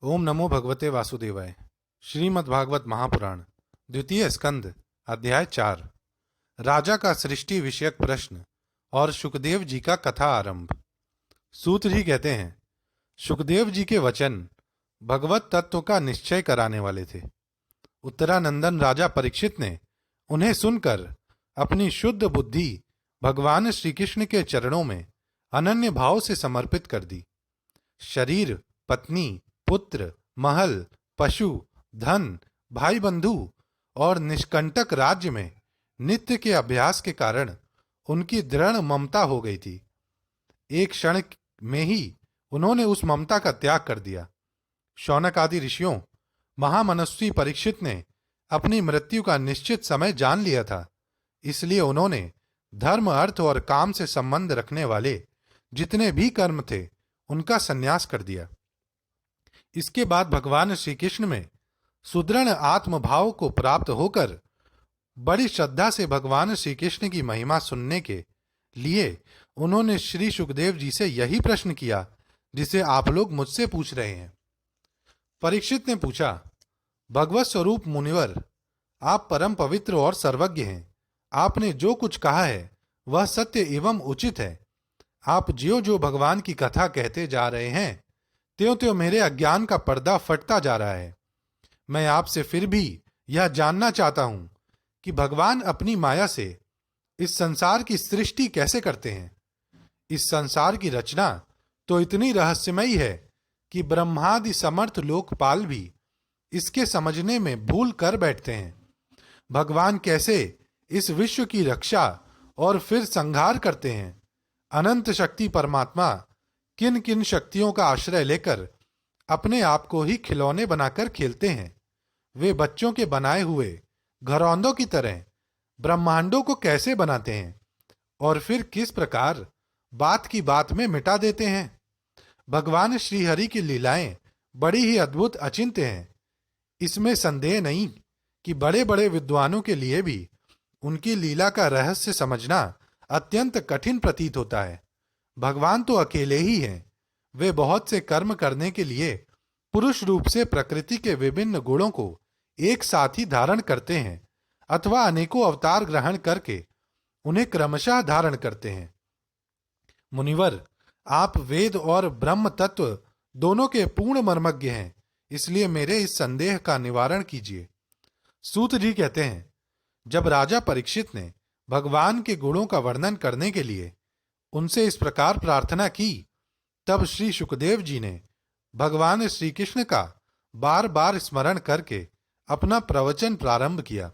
ओम नमो भगवते वासुदेवाय। श्रीमद्भागवत महापुराण द्वितीय स्कंद अध्याय 4। राजा का सृष्टि विषयक प्रश्न और सुखदेव जी का कथा आरंभ। सूत जी कहते हैं, सुखदेव जी के वचन भगवत तत्व का निश्चय कराने वाले थे। उत्तरानंदन राजा परीक्षित ने उन्हें सुनकर अपनी शुद्ध बुद्धि भगवान श्री कृष्ण के चरणों में अनन्य भाव से समर्पित कर दी। शरीर, पत्नी, पुत्र, महल, पशु, धन, भाई बंधु और निष्कंटक राज्य में नित्य के अभ्यास के कारण उनकी दृढ़ ममता हो गई थी। एक क्षण में ही उन्होंने उस ममता का त्याग कर दिया। शौनक आदि ऋषियों, महामनस्वी परीक्षित ने अपनी मृत्यु का निश्चित समय जान लिया था, इसलिए उन्होंने धर्म, अर्थ और काम से संबंध रखने वाले जितने भी कर्म थे उनका संन्यास कर दिया। इसके बाद भगवान श्री कृष्ण में सुदृढ़ आत्मभाव को प्राप्त होकर बड़ी श्रद्धा से भगवान श्री कृष्ण की महिमा सुनने के लिए उन्होंने श्री सुखदेव जी से यही प्रश्न किया जिसे आप लोग मुझसे पूछ रहे हैं। परीक्षित ने पूछा, भगवत स्वरूप मुनिवर, आप परम पवित्र और सर्वज्ञ हैं। आपने जो कुछ कहा है वह सत्य एवं उचित है। आप ज्यों जो भगवान की कथा कहते जा रहे हैं त्यों त्यों मेरे अज्ञान का पर्दा फटता जा रहा है। मैं आपसे फिर भी यह जानना चाहता हूं कि भगवान अपनी माया से इस संसार की सृष्टि कैसे करते हैं। इस संसार की रचना तो इतनी रहस्यमयी है कि ब्रह्मादि समर्थ लोकपाल भी इसके समझने में भूल कर बैठते हैं। भगवान कैसे इस विश्व की रक्षा और फिर संहार करते हैं। अनंत शक्ति परमात्मा किन किन शक्तियों का आश्रय लेकर अपने आप को ही खिलौने बनाकर खेलते हैं। वे बच्चों के बनाए हुए घरौंदों की तरह ब्रह्मांडों को कैसे बनाते हैं और फिर किस प्रकार बात की बात में मिटा देते हैं। भगवान श्री हरि की लीलाएं बड़ी ही अद्भुत अचिंत्य हैं। इसमें संदेह नहीं कि बड़े बड़े विद्वानों के लिए भी उनकी लीला का रहस्य समझना अत्यंत कठिन प्रतीत होता है। भगवान तो अकेले ही हैं। वे बहुत से कर्म करने के लिए पुरुष रूप से प्रकृति के विभिन्न गुणों को एक साथ ही धारण करते हैं अथवा अनेकों अवतार ग्रहण करके उन्हें क्रमशः धारण करते हैं। मुनिवर, आप वेद और ब्रह्म तत्व दोनों के पूर्ण मर्मज्ञ हैं, इसलिए मेरे इस संदेह का निवारण कीजिए। सूत जी कहते हैं, जब राजा परीक्षित ने भगवान के गुणों का वर्णन करने के लिए उनसे इस प्रकार प्रार्थना की, तब श्री सुखदेव जी ने भगवान श्री कृष्ण का बार बार स्मरण करके अपना प्रवचन प्रारंभ किया।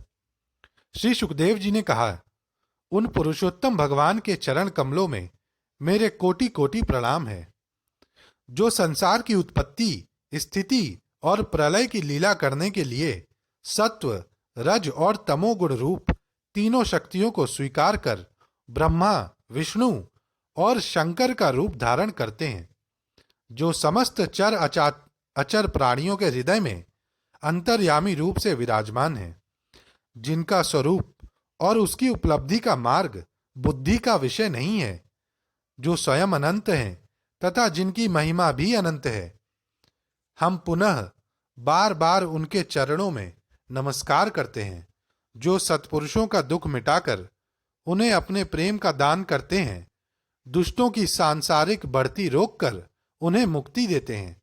श्री सुखदेव जी ने कहा, उन पुरुषोत्तम भगवान के चरण कमलों में मेरे कोटि कोटि प्रणाम है, जो संसार की उत्पत्ति, स्थिति और प्रलय की लीला करने के लिए सत्व, रज और तमोगुण रूप तीनों शक्तियों को स्वीकार कर ब्रह्मा, विष्णु और शंकर का रूप धारण करते हैं, जो समस्त चर अचर प्राणियों के हृदय में अंतर्यामी रूप से विराजमान है, जिनका स्वरूप और उसकी उपलब्धि का मार्ग बुद्धि का विषय नहीं है, जो स्वयं अनंत हैं तथा जिनकी महिमा भी अनंत है। हम पुनः बार बार उनके चरणों में नमस्कार करते हैं, जो सत्पुरुषों का दुख मिटाकर उन्हें अपने प्रेम का दान करते हैं, दुष्टों की सांसारिक बढ़ती रोककर उन्हें मुक्ति देते हैं,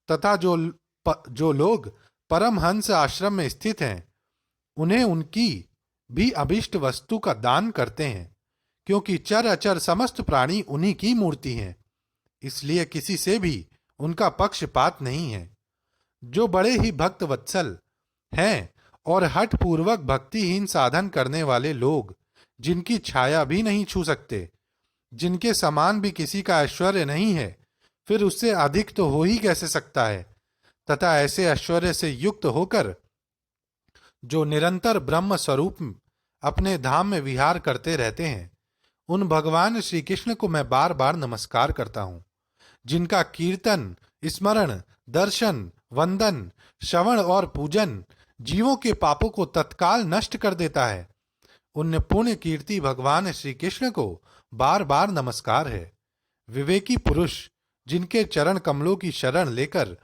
तथा जो लोग परमहंस आश्रम में स्थित हैं उन्हें उनकी भी अभिष्ट वस्तु का दान करते हैं, क्योंकि चर अचर समस्त प्राणी उन्हीं की मूर्ति हैं, इसलिए किसी से भी उनका पक्षपात नहीं है। जो बड़े ही भक्त वत्सल हैं और हठ पूर्वक भक्तिहीन साधन करने वाले लोग, जिनकी छाया भी नहीं छू सकते, जिनके समान भी किसी का ऐश्वर्य नहीं है, फिर उससे अधिक तो हो ही कैसे सकता है, तथा ऐसे ऐश्वर्य से युक्त होकर जो निरंतर ब्रह्म स्वरूप अपने धाम में विहार करते रहते हैं, उन भगवान श्री कृष्ण को मैं बार बार नमस्कार करता हूं, जिनका कीर्तन, स्मरण, दर्शन, वंदन, श्रवण और पूजन जीवों के पापों को तत्काल नष्ट कर देता है। उन पुण्य कीर्ति भगवान श्री कृष्ण को बार बार नमस्कार है। विवेकी पुरुष जिनके चरण कमलों की शरण लेकर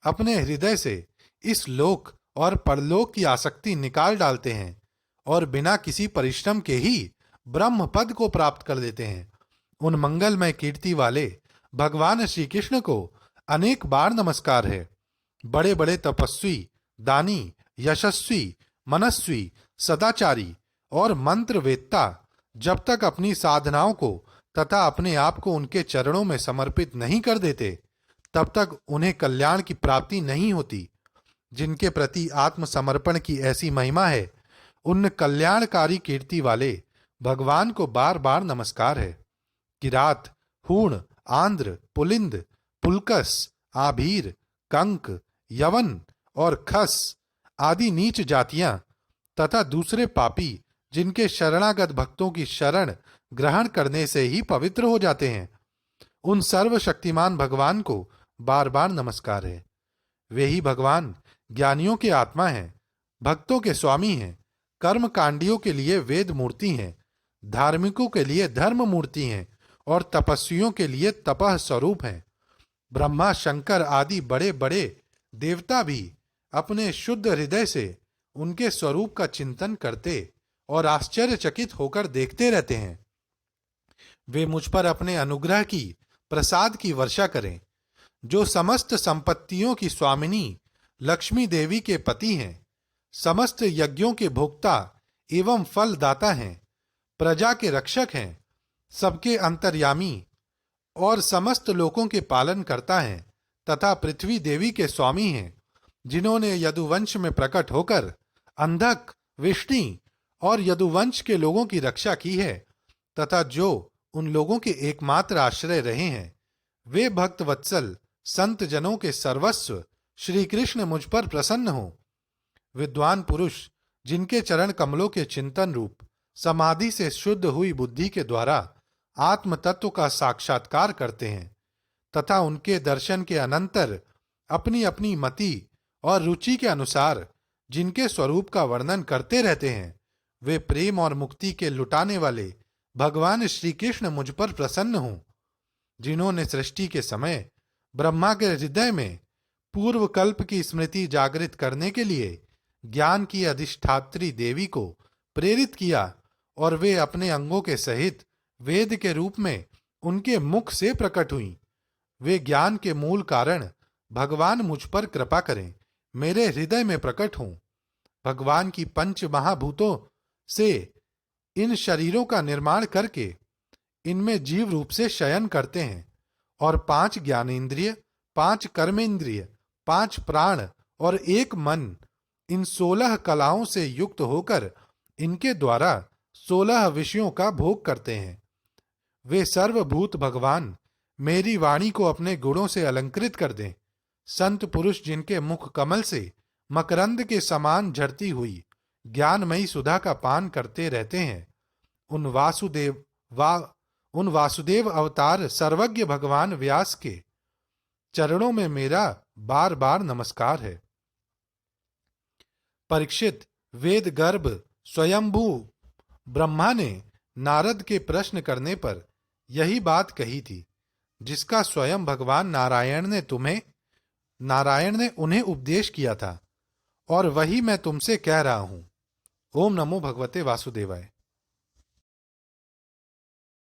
अपने हृदय से इस लोक और परलोक की आसक्ति निकाल डालते हैं और बिना किसी परिश्रम के ही ब्रह्म पद को प्राप्त कर लेते हैं। उन मंगलमय कीर्ति वाले भगवान श्री कृष्ण को अनेक बार नमस्कार है। बड़े बड़े तपस्वी, दानी, यशस्वी, मनस्वी, सदाचारी और मंत्र वेत्ता जब तक अपनी साधनाओं को तथा अपने आप को उनके चरणों में समर्पित नहीं कर देते, तब तक उन्हें कल्याण की प्राप्ति नहीं होती। जिनके प्रति आत्मसमर्पण की ऐसी महिमा है, उन कल्याणकारी कीर्ति वाले भगवान को बार बार नमस्कार है। किरात, हूण, आंध्र, पुलिंद, पुलकस, आभीर, कंक, यवन और खस आदि नीच जातियां तथा दूसरे पापी जिनके शरणागत भक्तों की शरण ग्रहण करने से ही पवित्र हो जाते हैं, उन सर्वशक्तिमान भगवान को बार बार नमस्कार है। वे ही भगवान ज्ञानियों के आत्मा हैं, भक्तों के स्वामी हैं, कर्म कांडियों के लिए वेद मूर्ति हैं, धार्मिकों के लिए धर्म मूर्ति हैं और तपस्वियों के लिए तपः स्वरूप हैं। ब्रह्मा, शंकर आदि बड़े बड़े देवता भी अपने शुद्ध हृदय से उनके स्वरूप का चिंतन करते और आश्चर्यचकित होकर देखते रहते हैं। वे मुझ पर अपने अनुग्रह की, प्रसाद की वर्षा करें। जो समस्त संपत्तियों की स्वामिनी लक्ष्मी देवी के पति हैं, समस्त यज्ञों के भोक्ता एवं फलदाता हैं, प्रजा के रक्षक हैं, सबके अंतर्यामी और समस्त लोकों के पालन करता है तथा पृथ्वी देवी के स्वामी हैं, जिन्होंने यदुवंश में प्रकट होकर अंधक, विष्णि और यदुवंश के लोगों की रक्षा की है तथा जो उन लोगों के एकमात्र आश्रय रहे हैं। वे भक्त वत्सल संत जनों के सर्वस्व श्री कृष्ण मुझ पर प्रसन्न हो। विद्वान पुरुष जिनके चरण कमलों के चिंतन रूप समाधि से शुद्ध हुई बुद्धि के द्वारा आत्म तत्व का साक्षात्कार करते हैं तथा उनके दर्शन के अनंतर अपनी अपनी मति और रुचि के अनुसार जिनके स्वरूप का वर्णन करते रहते हैं, वे प्रेम और मुक्ति के लुटाने वाले भगवान श्री कृष्ण मुझ पर प्रसन्न हों। जिन्होंने सृष्टि के समय ब्रह्मा के हृदय में पूर्व कल्प की स्मृति जागृत करने के लिए ज्ञान की अधिष्ठात्री देवी को प्रेरित किया और वे अपने अंगों के सहित वेद के रूप में उनके मुख से प्रकट हुई। वे ज्ञान के मूल कारण भगवान मुझ पर कृपा करें, मेरे हृदय में प्रकट हों। भगवान की पंच महाभूतों से इन शरीरों का निर्माण करके इनमें जीव रूप से शयन करते हैं और 5 ज्ञानेंद्रिय, 5 कर्मेंद्रिय, 5 प्राण और 1 मन, इन 16 कलाओं से युक्त होकर इनके द्वारा 16 विषयों का भोग करते हैं। वे सर्वभूत भगवान मेरी वाणी को अपने गुणों से अलंकृत कर दें। संत पुरुष जिनके मुख कमल से मकरंद के समान झरती हुई ज्ञानमयी सुधा का पान करते रहते हैं, उन वासुदेव अवतार सर्वज्ञ भगवान व्यास के चरणों में मेरा बार बार नमस्कार है। परीक्षित, वेद गर्भ स्वयंभू ब्रह्मा ने नारद के प्रश्न करने पर यही बात कही थी, जिसका स्वयं भगवान नारायण ने उन्हें उपदेश किया था, और वही मैं तुमसे कह रहा हूं। ओम नमो भगवते वासुदेवाय।